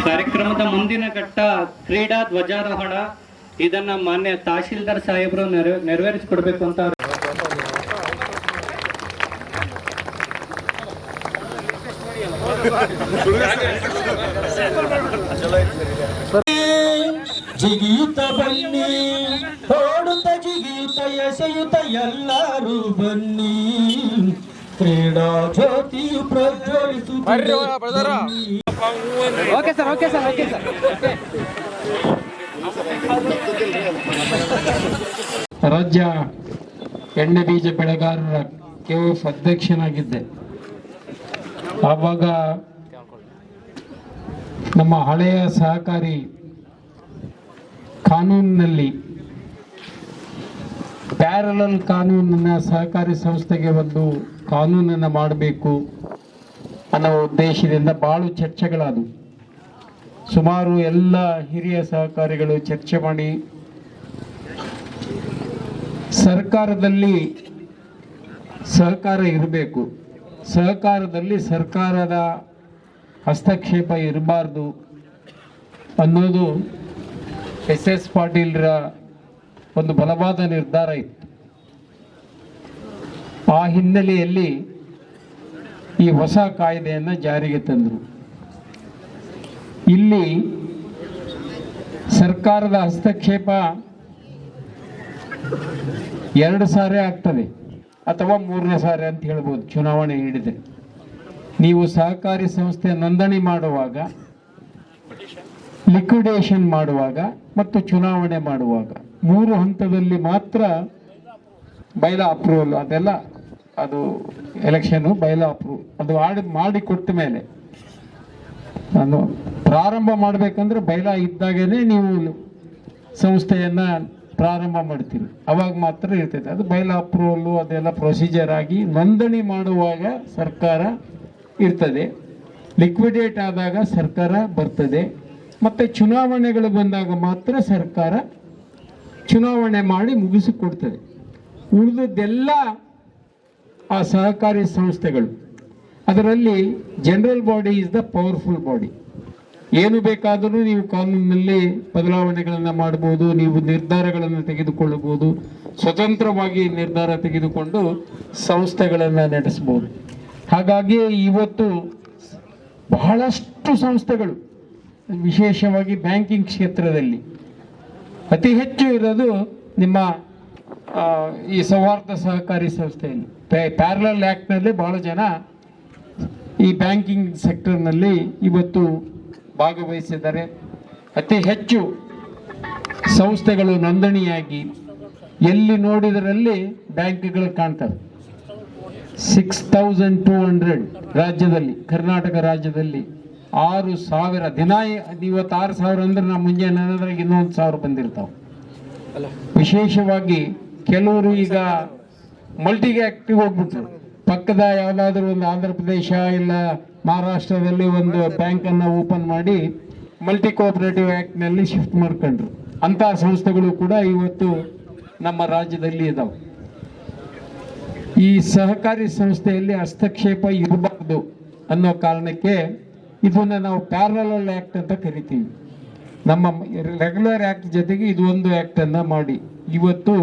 ಕಾರ್ಯಕ್ರಮದ ಮುಂದಿನ ಘಟ್ಟ ಕ್ರೀಡಾ ಧ್ವಜಾರೋಹಣ. ಇದನ್ನ ಮಾನ್ಯ ತಹಶೀಲ್ದಾರ್ ಸಾಹೇಬರು ನೆರವೇರಿಸಿಕೊಡ್ಬೇಕು ಅಂತ ಜಿಗಿಯುತ್ತ ಬನ್ನಿ, ಓಡುತ್ತ ಜಿಗಿಯುತ್ತ ಎಸೆಯುತ್ತ ಎಲ್ಲರೂ ಬನ್ನಿ, ಕ್ರೀಡಾ ಜ್ಯೋತಿಯು ಪ್ರಜ್ವಲಿಸುತ್ತಿದೆ. ರಾಜ್ಯ ಎಣ್ಣೆ ಬೀಜ ಬೆಳೆಗಾರರ ಕೆಎಫ್ ಅಧ್ಯಕ್ಷನಾಗಿದ್ದೆ. ಆವಾಗ ನಮ್ಮ ಹಳೆಯ ಸಹಕಾರಿ ಕಾನೂನಿನಲ್ಲಿ ಪ್ಯಾರಲಲ್ ಕಾನೂನನ್ನ ಸಹಕಾರಿ ಸಂಸ್ಥೆಗೆ ಒಂದು ಕಾನೂನನ್ನು ಮಾಡಬೇಕು ಅನ್ನೋ ಉದ್ದೇಶದಿಂದ ಬಹಳ ಚರ್ಚೆಗಳಾದವು. ಸುಮಾರು ಎಲ್ಲ ಹಿರಿಯ ಸಹಕಾರಿಗಳು ಚರ್ಚೆ ಮಾಡಿ ಸರ್ಕಾರದಲ್ಲಿ ಸಹಕಾರ ಇರಬೇಕು, ಸಹಕಾರದಲ್ಲಿ ಸರ್ಕಾರದ ಹಸ್ತಕ್ಷೇಪ ಇರಬಾರ್ದು ಅನ್ನೋದು ಎಸ್ ಪಾಟೀಲ್ರ ಒಂದು ಬಲವಾದ ನಿರ್ಧಾರ ಇತ್ತು. ಆ ಹಿನ್ನೆಲೆಯಲ್ಲಿ ಈ ಹೊಸ ಕಾಯ್ದೆಯನ್ನು ಜಾರಿಗೆ ತಂದರು. ಇಲ್ಲಿ ಸರ್ಕಾರದ ಹಸ್ತಕ್ಷೇಪ 2 ಸಾರಿ ಆಗ್ತದೆ ಅಥವಾ 3ನೇ ಸಾರಿ ಅಂತ ಹೇಳ್ಬೋದು. ಚುನಾವಣೆ ಹಿಡಿದ್ರೆ ನೀವು ಸಹಕಾರಿ ಸಂಸ್ಥೆ ನೋಂದಣಿ ಮಾಡುವಾಗ, ಲಿಕ್ವಿಡೇಷನ್ ಮಾಡುವಾಗ ಮತ್ತು ಚುನಾವಣೆ ಮಾಡುವಾಗ 3 ಹಂತದಲ್ಲಿ ಮಾತ್ರ ಬೈಲಾ ಅಪ್ರೂವಲ್, ಅದೆಲ್ಲ ಅದು ಎಲೆಕ್ಷನ್ ಬೈಲಾ ಅಪ್ರೂವಲ್ ಅದು ಮಾಡಿಕೊಟ್ಟ ಮೇಲೆ ನಾನು ಪ್ರಾರಂಭ ಮಾಡಬೇಕಂದ್ರೆ ಬೈಲಾ ಇದ್ದಾಗೇನೆ ನೀವು ಸಂಸ್ಥೆಯನ್ನ ಪ್ರಾರಂಭ ಮಾಡ್ತೀವಿ, ಅವಾಗ ಮಾತ್ರ ಇರ್ತೈತೆ. ಅದು ಬೈಲಾ ಅಪ್ರೂವಲ್ಲು ಅದೆಲ್ಲ ಪ್ರೊಸೀಜರ್ ಆಗಿ ನೋಂದಣಿ ಮಾಡುವಾಗ ಸರ್ಕಾರ ಇರ್ತದೆ, ಲಿಕ್ವಿಡೇಟ್ ಆದಾಗ ಸರ್ಕಾರ ಬರ್ತದೆ, ಮತ್ತು ಚುನಾವಣೆಗಳು ಬಂದಾಗ ಮಾತ್ರ ಸರ್ಕಾರ ಚುನಾವಣೆ ಮಾಡಿ ಮುಗಿಸಿಕೊಡ್ತದೆ. ಉಳಿದದ್ದೆಲ್ಲ ಆ ಸಹಕಾರಿ ಸಂಸ್ಥೆಗಳು. ಅದರಲ್ಲಿ general body is the powerful body. ಏನು ಬೇಕಾದರೂ ನೀವು ಕಾನೂನಿನಲ್ಲಿ ಬದಲಾವಣೆಗಳನ್ನು ಮಾಡಬಹುದು, ನೀವು ನಿರ್ಧಾರಗಳನ್ನು ತೆಗೆದುಕೊಳ್ಳಬಹುದು, ಸ್ವತಂತ್ರವಾಗಿ ನಿರ್ಧಾರ ತೆಗೆದುಕೊಂಡು ಸಂಸ್ಥೆಗಳನ್ನು ನಡೆಸಬಹುದು. ಹಾಗಾಗಿ ಇವತ್ತು ಬಹಳಷ್ಟು ಸಂಸ್ಥೆಗಳು, ವಿಶೇಷವಾಗಿ ಬ್ಯಾಂಕಿಂಗ್ ಕ್ಷೇತ್ರದಲ್ಲಿ ಅತಿ ಹೆಚ್ಚು ಇರೋದು ನಿಮ್ಮ ಈ ಸೌಹಾರ್ದ ಸಹಕಾರಿ ಸಂಸ್ಥೆಯಲ್ಲಿ. ಪ್ಯಾರಲಲ್ ಆ್ಯಕ್ಟ್ನಲ್ಲಿ ಬಹಳ ಜನ ಈ ಬ್ಯಾಂಕಿಂಗ್ ಸೆಕ್ಟರ್ನಲ್ಲಿ ಇವತ್ತು ಭಾಗವಹಿಸಿದ್ದಾರೆ. ಅತಿ ಹೆಚ್ಚು ಸಂಸ್ಥೆಗಳು ನೋಂದಣಿಯಾಗಿ ಎಲ್ಲಿ ನೋಡಿದರಲ್ಲಿ ಬ್ಯಾಂಕ್ಗಳು ಕಾಣ್ತವೆ. 6200 ರಾಜ್ಯದಲ್ಲಿ, ಕರ್ನಾಟಕ ರಾಜ್ಯದಲ್ಲಿ 6000 ದಿನ. ಇವತ್ತು 6000 ಅಂದ್ರೆ ನಾವು ಮುಂಜಾನೆ ಅನ್ನೋದ್ರಾಗ ಇನ್ನೊಂದು 1000 ಬಂದಿರ್ತಾವೆ. ವಿಶೇಷವಾಗಿ ಕೆಲವರು ಈಗ ಮಲ್ಟಿಗೆ ಆಕ್ಟಿವ್ ಹೋಗ್ಬಿಟ್ರು. ಪಕ್ಕದ ಯಾವುದಾದ್ರೂ ಒಂದು ಆಂಧ್ರ ಪ್ರದೇಶ ಇಲ್ಲ ಮಹಾರಾಷ್ಟ್ರದಲ್ಲಿ ಒಂದು ಬ್ಯಾಂಕನ್ನು ಓಪನ್ ಮಾಡಿ ಮಲ್ಟಿ ಕೋಆಪರೇಟಿವ್ ಆ್ಯಕ್ಟ್ನಲ್ಲಿ ಶಿಫ್ಟ್ ಮಾಡ್ಕೊಂಡ್ರು. ಅಂತಹ ಸಂಸ್ಥೆಗಳು ಕೂಡ ಇವತ್ತು ನಮ್ಮ ರಾಜ್ಯದಲ್ಲಿ ಇದಾವೆ. ಈ ಸಹಕಾರಿ ಸಂಸ್ಥೆಯಲ್ಲಿ ಹಸ್ತಕ್ಷೇಪ ಇರಬಾರ್ದು ಅನ್ನೋ ಕಾರಣಕ್ಕೆ ಇದನ್ನು ನಾವು ಪ್ಯಾರಲಲ್ ಆ್ಯಕ್ಟ್ ಅಂತ ಕರಿತೀವಿ. ನಮ್ಮ ರೆಗ್ಯುಲರ್ ಆ್ಯಕ್ಟ್ ಜೊತೆಗೆ ಇದು ಒಂದು ಆ್ಯಕ್ಟನ್ನು ಮಾಡಿ ಇವತ್ತು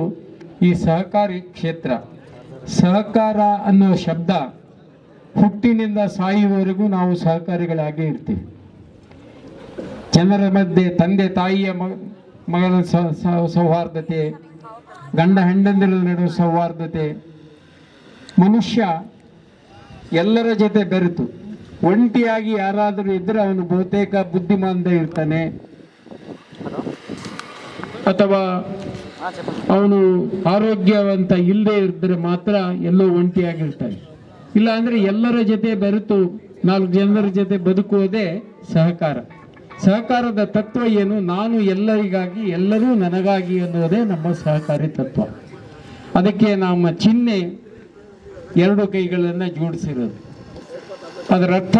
ಈ ಸಹಕಾರಿ ಕ್ಷೇತ್ರ, ಸಹಕಾರ ಅನ್ನೋ ಶಬ್ದ ಹುಟ್ಟಿನಿಂದ ಸಾಯುವವರೆಗೂ ನಾವು ಸಹಕಾರಿಗಳಾಗೇ ಇರ್ತೀವಿ. ಜನರ ಮಧ್ಯೆ ತಂದೆ ತಾಯಿಯ ಮಗನ ಸೌಹಾರ್ದತೆ, ಗಂಡ ಹೆಂಡಂದಿರ ನಡುವೆ ಸೌಹಾರ್ದತೆ, ಮನುಷ್ಯ ಎಲ್ಲರ ಜೊತೆ ಬೆರೆತು ಒಂಟಿಯಾಗಿ ಯಾರಾದರೂ ಇದ್ದರೆ ಅವನು ಬಹುತೇಕ ಬುದ್ಧಿಮಾಂದ ಇರ್ತಾನೆ, ಅಥವಾ ಅವನು ಆರೋಗ್ಯವಂತ ಇಲ್ಲದೆ ಇದ್ದರೆ ಮಾತ್ರ ಎಲ್ಲೋ ಒಂಟಿಯಾಗಿರ್ತಾನೆ. ಇಲ್ಲ ಅಂದ್ರೆ ಎಲ್ಲರ ಜೊತೆ ಬೆರೆತು 4 ಜನರ ಜೊತೆ ಬದುಕುವುದೇ ಸಹಕಾರ. ಸಹಕಾರದ ತತ್ವ ಏನು? ನಾನು ಎಲ್ಲರಿಗಾಗಿ, ಎಲ್ಲರೂ ನನಗಾಗಿ ಅನ್ನೋದೇ ನಮ್ಮ ಸಹಕಾರಿ ತತ್ವ. ಅದಕ್ಕೆ ನಮ್ಮ ಚಿಹ್ನೆ 2 ಕೈಗಳನ್ನು ಜೋಡಿಸಿರೋದು. ಅದರ ಅರ್ಥ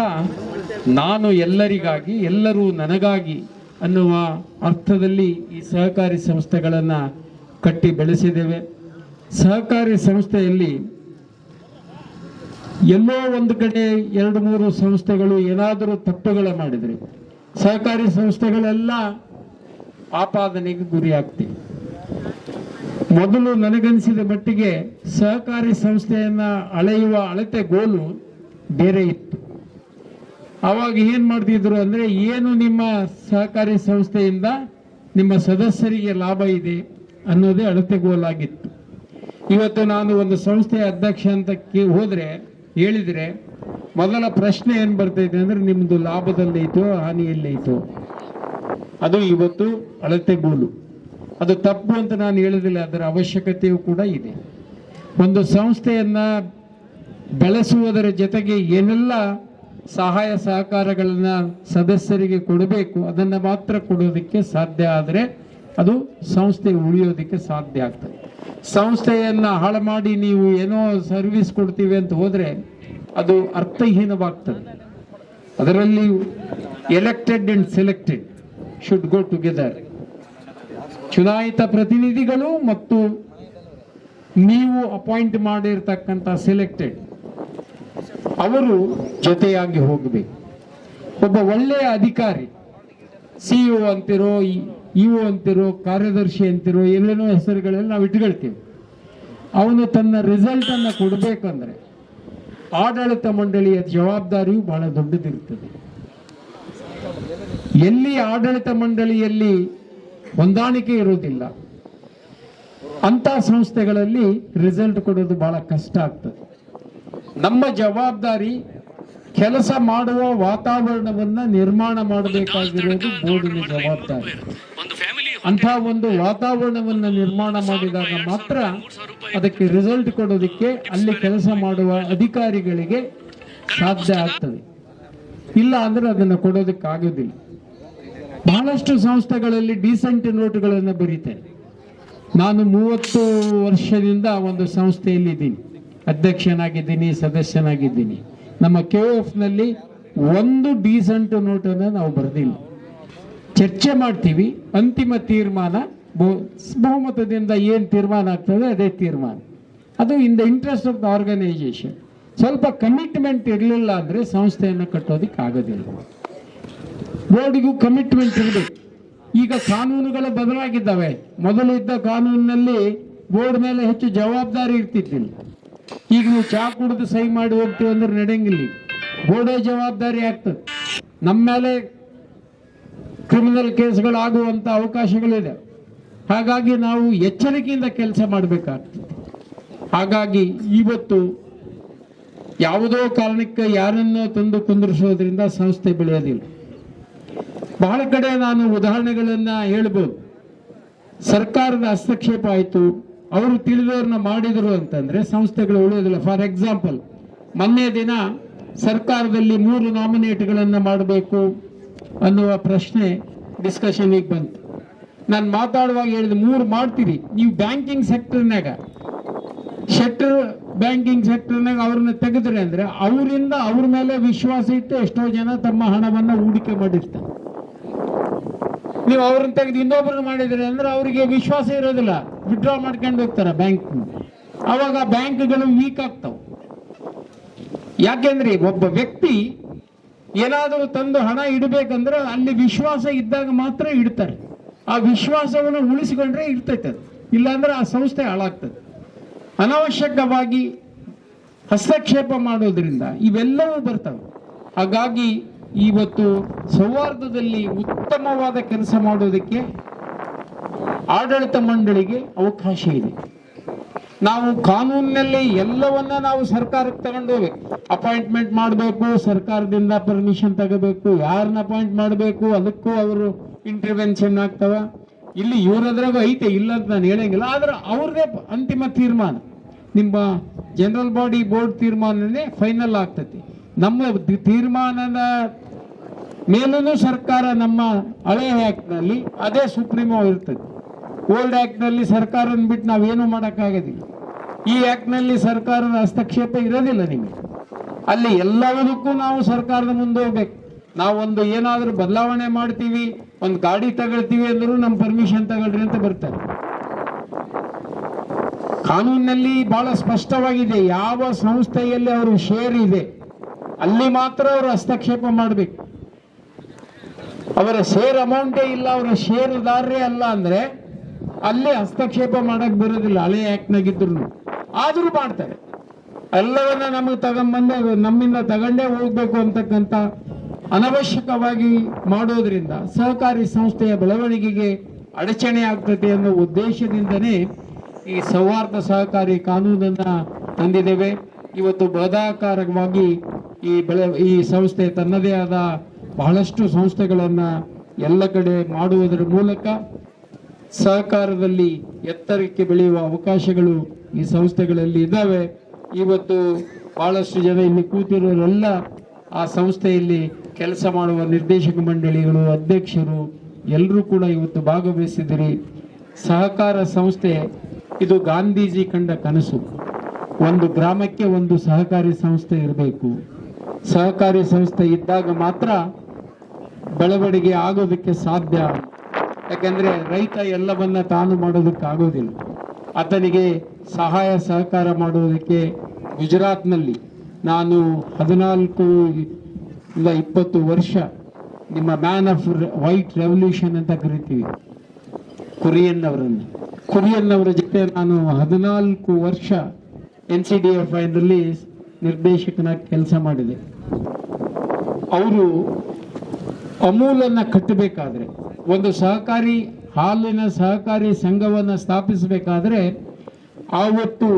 ನಾನು ಎಲ್ಲರಿಗಾಗಿ, ಎಲ್ಲರೂ ನನಗಾಗಿ ಅನ್ನುವ ಅರ್ಥದಲ್ಲಿ ಈ ಸಹಕಾರಿ ಸಂಸ್ಥೆಗಳನ್ನು ಕಟ್ಟಿ ಬೆಳೆಸಿದ್ದೇವೆ. ಸಹಕಾರಿ ಸಂಸ್ಥೆಯಲ್ಲಿ ಎಲ್ಲೋ ಒಂದು ಕಡೆ 2-3 ಸಂಸ್ಥೆಗಳು ಏನಾದರೂ ತಪ್ಪುಗಳ ಮಾಡಿದ್ರೆ ಸಹಕಾರಿ ಸಂಸ್ಥೆಗಳೆಲ್ಲ ಆಪಾದನೆಗೆ ಗುರಿಯಾಗ್ತಿವೆ. ಮೊದಲು ನನಗನ್ಸಿದ ಮಟ್ಟಿಗೆ ಸಹಕಾರಿ ಸಂಸ್ಥೆಯನ್ನ ಅಳೆಯುವ ಅಳತೆಗೋಲು ಬೇರೆ ಇತ್ತು. ಆವಾಗ ಏನ್ ಮಾಡ್ತಿದ್ರು ಅಂದ್ರೆ, ಏನು ನಿಮ್ಮ ಸಹಕಾರಿ ಸಂಸ್ಥೆಯಿಂದ ನಿಮ್ಮ ಸದಸ್ಯರಿಗೆ ಲಾಭ ಇದೆ ಅನ್ನೋದೇ ಅಳತೆಗೋಲಾಗಿತ್ತು. ಇವತ್ತು ನಾನು ಒಂದು ಸಂಸ್ಥೆಯ ಅಧ್ಯಕ್ಷ ಅಂತ ಹೋದ್ರೆ ಹೇಳಿದ್ರೆ ಮೊದಲ ಪ್ರಶ್ನೆ ಏನ್ ಬರ್ತೈತೆ ಅಂದ್ರೆ, ನಿಮ್ದು ಲಾಭದಲ್ಲೈತೋ ಹಾನಿಯಲ್ಲೈತೋ, ಅದು ಇವತ್ತು ಅಳತೆಗೋಲು. ಅದು ತಪ್ಪು ಅಂತ ನಾನು ಹೇಳುದಿಲ್ಲ, ಅದರ ಅವಶ್ಯಕತೆಯೂ ಕೂಡ ಇದೆ. ಒಂದು ಸಂಸ್ಥೆಯನ್ನ ಬೆಳೆಸುವುದರ ಜೊತೆಗೆ ಏನೆಲ್ಲ ಸಹಾಯ ಸಹಕಾರಗಳನ್ನ ಸದಸ್ಯರಿಗೆ ಕೊಡಬೇಕು ಅದನ್ನ ಮಾತ್ರ ಕೊಡೋದಕ್ಕೆ ಸಾಧ್ಯ. ಆದರೆ ಅದು ಸಂಸ್ಥೆ ಉಳಿಯೋದಕ್ಕೆ ಸಾಧ್ಯ ಆಗ್ತದೆ. ಸಂಸ್ಥೆಯನ್ನ ಹಾಳು ಮಾಡಿ ನೀವು ಏನೋ ಸರ್ವಿಸ್ ಕೊಡ್ತೀವಿ ಅಂತ ಹೋದ್ರೆ ಅದು ಅರ್ಥಹೀನವಾಗ್ತದೆ. ಅದರಲ್ಲಿ elected and selected should go together. ಚುನಾಯಿತ ಪ್ರತಿನಿಧಿಗಳು ಮತ್ತು ನೀವು ಅಪಾಯಿಂಟ್ ಮಾಡಿರ್ತಕ್ಕಂಥ ಸೆಲೆಕ್ಟೆಡ್ ಅವರು ಜೊತೆಯಾಗಿ ಹೋಗಬೇಕು. ಒಬ್ಬ ಒಳ್ಳೆಯ ಅಧಿಕಾರಿ, ಸಿಇಒ ಅಂತಿರೋ, ಇಒ ಅಂತಿರೋ, ಕಾರ್ಯದರ್ಶಿ ಅಂತಿರೋ, ಏನೇನೋ ಹೆಸರುಗಳಲ್ಲಿ ನಾವು ಇಟ್ಕೊಳ್ತೀವಿ. ಅವನು ತನ್ನ ರಿಸಲ್ಟ್ ಅನ್ನ ಕೊಡಬೇಕಂದ್ರೆ ಆಡಳಿತ ಮಂಡಳಿಯ ಜವಾಬ್ದಾರಿಯು ಬಹಳ ದೊಡ್ಡದಿರ್ತದೆ. ಎಲ್ಲಿ ಆಡಳಿತ ಮಂಡಳಿಯಲ್ಲಿ ಹೊಂದಾಣಿಕೆ ಇರುವುದಿಲ್ಲ ಅಂತ ಸಂಸ್ಥೆಗಳಲ್ಲಿ ರಿಸಲ್ಟ್ ಕೊಡೋದು ಬಹಳ ಕಷ್ಟ ಆಗ್ತದೆ. ನಮ್ಮ ಜವಾಬ್ದಾರಿ ಕೆಲಸ ಮಾಡುವ ವಾತಾವರಣವನ್ನ ನಿರ್ಮಾಣ ಮಾಡಬೇಕಾಗಿರೋದು ಬೋರ್ಡಿನ ಜವಾಬ್ದಾರಿ. ಅಂತ ಒಂದು ವಾತಾವರಣವನ್ನ ನಿರ್ಮಾಣ ಮಾಡಿದಾಗ ಮಾತ್ರ ಅದಕ್ಕೆ ರಿಸಲ್ಟ್ ಕೊಡೋದಕ್ಕೆ ಅಲ್ಲಿ ಕೆಲಸ ಮಾಡುವ ಅಧಿಕಾರಿಗಳಿಗೆ ಸಾಧ್ಯ ಆಗ್ತದೆ. ಇಲ್ಲ ಅಂದ್ರೆ ಅದನ್ನು ಕೊಡೋದಕ್ಕಾಗೋದಿಲ್ಲ. ಬಹಳಷ್ಟು ಸಂಸ್ಥೆಗಳಲ್ಲಿ ಡೀಸೆಂಟ್ ನೋಟುಗಳನ್ನು ಬರೀತಾರೆ. ನಾನು 30 ವರ್ಷದಿಂದ ಒಂದು ಸಂಸ್ಥೆಯಲ್ಲಿ ಇದ್ದೀನಿ, ಅಧ್ಯಕ್ಷನಾಗಿದ್ದೀನಿ, ಸದಸ್ಯನಾಗಿದ್ದೀನಿ. ನಮ್ಮ KOF ನಲ್ಲಿ ಒಂದು ಡೀಸೆಂಟ್ ನೋಟನ್ನು ನಾವು ಬರೆದಿಲ್ಲ. ಚರ್ಚೆ ಮಾಡ್ತೀವಿ, ಅಂತಿಮ ತೀರ್ಮಾನ ಬಹುಮತದಿಂದ ಏನ್ ತೀರ್ಮಾನ ಆಗ್ತದೆ ಅದೇ ತೀರ್ಮಾನ. ಅದು in the interest of the organisation. ಸ್ವಲ್ಪ ಕಮಿಟ್ಮೆಂಟ್ ಇರಲಿಲ್ಲ ಅಂದ್ರೆ ಸಂಸ್ಥೆಯನ್ನು ಕಟ್ಟೋದಿಕ್ಕೆ ಆಗೋದಿಲ್ಲ. ಬೋರ್ಡಿಗೂ ಕಮಿಟ್ಮೆಂಟ್ ಇರಬೇಕು. ಈಗ ಕಾನೂನುಗಳು ಬದಲಾಗಿದ್ದಾವೆ. ಮೊದಲು ಇದ್ದ ಕಾನೂನಿನಲ್ಲಿ ಬೋರ್ಡ್ ಮೇಲೆ ಹೆಚ್ಚು ಜವಾಬ್ದಾರಿ ಇರ್ತಿದ್ದಿಲ್ಲ. ಈಗ ನೀವು ಚಾ ಕುಡಿದು ಸಹಿ ಮಾಡಿ ಹೋಗ್ತೀವಿ ಅಂದ್ರೆ ನಡೆಯಂಗಿಲ್ಲ. ಬೋರ್ಡೇ ಜವಾಬ್ದಾರಿ ಆಗ್ತದೆ. ನಮ್ಮ ಮೇಲೆ ಕ್ರಿಮಿನಲ್ ಕೇಸ್ಗಳಾಗುವಂತ ಅವಕಾಶಗಳಿದೆ. ಹಾಗಾಗಿ ನಾವು ಎಚ್ಚರಿಕೆಯಿಂದ ಕೆಲಸ ಮಾಡಬೇಕಾಗ್ತದೆ. ಹಾಗಾಗಿ ಇವತ್ತು ಯಾವುದೋ ಕಾರಣಕ್ಕೆ ಯಾರನ್ನೋ ತಂದು ಕುಂದಿರಿಸೋದ್ರಿಂದ ಸಂಸ್ಥೆ ಬೆಳೆಯೋದಿಲ್ಲ. ಬಹಳ ಕಡೆ ನಾನು ಉದಾಹರಣೆಗಳನ್ನ ಹೇಳ್ಬೋದು. ಸರ್ಕಾರದ ಹಸ್ತಕ್ಷೇಪ ಆಯಿತು, ಅವರು ತಿಳಿದವ್ರನ್ನ ಮಾಡಿದ್ರು ಅಂತಂದ್ರೆ ಸಂಸ್ಥೆಗಳು ಉಳಿಯೋದಿಲ್ಲ. ಫಾರ್ ಎಕ್ಸಾಂಪಲ್, ಮೊನ್ನೆ ದಿನ ಸರ್ಕಾರದಲ್ಲಿ 3 ನಾಮಿನೇಟ್ಗಳನ್ನ ಮಾಡಬೇಕು ಅನ್ನುವ ಪ್ರಶ್ನೆ ಡಿಸ್ಕಷನ್ಗೆ ಬಂತು. ನಾನು ಮಾತಾಡುವಾಗ ಹೇಳಿದೆ, 3 ಮಾಡ್ತೀರಿ ನೀವು ಬ್ಯಾಂಕಿಂಗ್ ಸೆಕ್ಟರ್ನಾಗ, ಬ್ಯಾಂಕಿಂಗ್ ಸೆಕ್ಟರ್ನಾಗ ಅವ್ರನ್ನ ತೆಗೆದ್ರೆ ಅಂದ್ರೆ ಅವರಿಂದ ಅವ್ರ ಮೇಲೆ ವಿಶ್ವಾಸ ಇಟ್ಟು ಎಷ್ಟೋ ಜನ ತಮ್ಮ ಹಣವನ್ನ ಹೂಡಿಕೆ ಮಾಡಿರ್ತಾರೆ. ನೀವು ಅವ್ರನ್ನ ತೆಗೆದು ಇನ್ನೊಬ್ಬರನ್ನ ಮಾಡಿದ್ರೆ ಅಂದ್ರೆ ಅವರಿಗೆ ವಿಶ್ವಾಸ ಇರೋದಿಲ್ಲ, ವಿಡ್ರಾ ಮಾಡ್ಕೊಂಡು ಹೋಗ್ತಾರೆ ಬ್ಯಾಂಕ್. ಅವಾಗ ಬ್ಯಾಂಕ್ಗಳು ವೀಕ್ ಆಗ್ತಾವ. ಯಾಕೆಂದ್ರೆ ಒಬ್ಬ ವ್ಯಕ್ತಿ ಏನಾದರೂ ತಂದು ಹಣ ಇಡಬೇಕಂದ್ರೆ ಅಲ್ಲಿ ವಿಶ್ವಾಸ ಇದ್ದಾಗ ಮಾತ್ರ ಇಡ್ತಾರೆ. ಆ ವಿಶ್ವಾಸವನ್ನು ಉಳಿಸಿಕೊಂಡ್ರೆ ಇರ್ತೈತೆ, ಇಲ್ಲಾಂದ್ರೆ ಆ ಸಂಸ್ಥೆ ಹಾಳಾಗ್ತದೆ. ಅನಾವಶ್ಯಕವಾಗಿ ಹಸ್ತಕ್ಷೇಪ ಮಾಡೋದ್ರಿಂದ ಇವೆಲ್ಲವೂ ಬರ್ತವೆ. ಹಾಗಾಗಿ ಇವತ್ತು ಸೌಹಾರ್ದದಲ್ಲಿ ಉತ್ತಮವಾದ ಕೆಲಸ ಮಾಡೋದಕ್ಕೆ ಆಡಳಿತ ಮಂಡಳಿಗೆ ಅವಕಾಶ ಇದೆ. ನಾವು ಕಾನೂನಿನಲ್ಲಿ ಎಲ್ಲವನ್ನ ನಾವು ಸರ್ಕಾರಕ್ಕೆ ತಗೊಂಡು ಹೋಗ್ಬೇಕು. ಅಪಾಯಿಂಟ್ಮೆಂಟ್ ಮಾಡಬೇಕು, ಸರ್ಕಾರದಿಂದ ಪರ್ಮಿಷನ್ ತಗೋಬೇಕು, ಯಾರನ್ನ ಅಪಾಯಿಂಟ್ ಮಾಡಬೇಕು ಅದಕ್ಕೂ ಅವರು ಇಂಟರ್ವೆನ್ಷನ್ ಆಗ್ತವ. ಇಲ್ಲಿ ಇವರದ್ರಾಗ ಐತೆ, ಇಲ್ಲ ಅಂತ ನಾನು ಹೇಳಂಗಿಲ್ಲ. ಆದ್ರೆ ಅವ್ರದೇ ಅಂತಿಮ ತೀರ್ಮಾನ, ನಿಮ್ಮ ಜನರಲ್ ಬಾಡಿ ಬೋರ್ಡ್ ತೀರ್ಮಾನನೇ ಫೈನಲ್ ಆಗ್ತತಿ. ನಮ್ಮ ತೀರ್ಮಾನದ ಮೇಲೂ ಸರ್ಕಾರ, ನಮ್ಮ ಹಳೆಯ ಆಕ್ಟ್ ನಲ್ಲಿ ಅದೇ ಸುಪ್ರೀಮೋ ಇರ್ತದೆ. ಓಲ್ಡ್ ಆಕ್ಟ್ ನಲ್ಲಿ ಸರ್ಕಾರನ ಬಿಟ್ಟು ನಾವೇನು ಮಾಡೋಕ್ಕಾಗೋದಿಲ್ಲ. ಈ ಆಕ್ಟ್ ನಲ್ಲಿ ಸರ್ಕಾರದ ಹಸ್ತಕ್ಷೇಪ ಇರೋದಿಲ್ಲ ನಿಮಗೆ. ಅಲ್ಲಿ ಎಲ್ಲದಕ್ಕೂ ನಾವು ಸರ್ಕಾರದ ಮುಂದೆ ಹೋಗ್ಬೇಕು. ನಾವೊಂದು ಏನಾದ್ರೂ ಬದಲಾವಣೆ ಮಾಡ್ತೀವಿ, ಒಂದು ಗಾಡಿ ತಗೊಳ್ತೀವಿ ಅಂದ್ರೂ ನಮ್ಮ ಪರ್ಮಿಷನ್ ತಗೊಳ್ರಿ ಅಂತ ಬರ್ತಾರೆ. ಕಾನೂನಿನಲ್ಲಿ ಬಹಳ ಸ್ಪಷ್ಟವಾಗಿದೆ, ಯಾವ ಸಂಸ್ಥೆಯಲ್ಲಿ ಅವರು ಶೇರ್ ಇದೆ ಅಲ್ಲಿ ಮಾತ್ರ ಅವರು ಹಸ್ತಕ್ಷೇಪ ಮಾಡಬೇಕು. ಅವರ ಶೇರ್ ಅಮೌಂಟೇ ಇಲ್ಲ, ಅವರ ಷೇರುದಾರರೇ ಅಲ್ಲ ಅಂದ್ರೆ ಅಲ್ಲಿ ಹಸ್ತಕ್ಷೇಪ ಮಾಡಕ್ ಬರೋದಿಲ್ಲ, ಹಳೆ ಆಕ್ಟ್ನಾಗಿದ್ರು. ಆದ್ರೂ ಮಾಡ್ತಾರೆ. ಎಲ್ಲವನ್ನ ನಮಗೆ ತಗೊಂಡ್ಬಂದು ನಮ್ಮಿಂದ ತಗೊಂಡೇ ಹೋಗ್ಬೇಕು ಅಂತಕ್ಕಂಥ ಅನವಶ್ಯಕವಾಗಿ ಮಾಡೋದ್ರಿಂದ ಸಹಕಾರಿ ಸಂಸ್ಥೆಯ ಬೆಳವಣಿಗೆಗೆ ಅಡಚಣೆ ಆಗ್ತದೆ ಅನ್ನೋ ಉದ್ದೇಶದಿಂದನೇ ಈ ಸೌಹಾರ್ದ ಸಹಕಾರಿ ಕಾನೂನನ್ನ ತಂದಿದ್ದೇವೆ. ಇವತ್ತು ಬೃಹದಾಕಾರವಾಗಿ ಈ ಸಂಸ್ಥೆ ತನ್ನದೇ ಆದ ಬಹಳಷ್ಟು ಸಂಸ್ಥೆಗಳನ್ನ ಎಲ್ಲ ಕಡೆ ಮಾಡುವುದರ ಮೂಲಕ ಸಹಕಾರದಲ್ಲಿ ಎತ್ತರಕ್ಕೆ ಬೆಳೆಯುವ ಅವಕಾಶಗಳು ಈ ಸಂಸ್ಥೆಗಳಲ್ಲಿ ಇದ್ದಾವೆ. ಇವತ್ತು ಬಹಳಷ್ಟು ಜನ ಇಲ್ಲಿ ಕೂತಿರೋರೆಲ್ಲ ಆ ಸಂಸ್ಥೆಯಲ್ಲಿ ಕೆಲಸ ಮಾಡುವ ನಿರ್ದೇಶಕ ಮಂಡಳಿಗಳು, ಅಧ್ಯಕ್ಷರು ಎಲ್ಲರೂ ಕೂಡ ಇವತ್ತು ಭಾಗವಹಿಸಿದಿರಿ. ಸಹಕಾರ ಸಂಸ್ಥೆ ಇದು ಗಾಂಧೀಜಿ ಕಂಡ ಕನಸು. ಒಂದು ಗ್ರಾಮಕ್ಕೆ ಒಂದು ಸಹಕಾರಿ ಸಂಸ್ಥೆ ಇರಬೇಕು. ಸಹಕಾರಿ ಸಂಸ್ಥೆ ಇದ್ದಾಗ ಮಾತ್ರ ಬೆಳವಣಿಗೆ ಆಗೋದಕ್ಕೆ ಸಾಧ್ಯ. ಯಾಕಂದ್ರೆ ರೈತ ಎಲ್ಲವನ್ನ ತಾನು ಮಾಡೋದಕ್ಕೆ ಆಗೋದಿಲ್ಲ. ಆತನಿಗೆ ಸಹಾಯ ಸಹಕಾರ ಮಾಡುವುದಕ್ಕೆ ಗುಜರಾತ್ನಲ್ಲಿ ನಾನು 14-20 ವರ್ಷ ನಿಮ್ಮ ಮ್ಯಾನ್ ಆಫ್ ವೈಟ್ ರೆವಲ್ಯೂಷನ್ ಅಂತ ಕರಿತೀವಿ ಕುರಿಯನ್ ಅವರ ಜೊತೆ ನಾನು 14 ವರ್ಷ NCDFI ನಲ್ಲಿ ನಿರ್ದೇಶಕನಾಗಿ ಕೆಲಸ ಮಾಡಿದೆ. ಅವರು ಅಮೂಲನ್ನ ಕಟ್ಟಬೇಕಾದ್ರೆ, ಒಂದು ಹಾಲಿನ ಸಹಕಾರಿ ಸಂಘವನ್ನ ಸ್ಥಾಪಿಸಬೇಕಾದ್ರೆ ಆವತ್ತು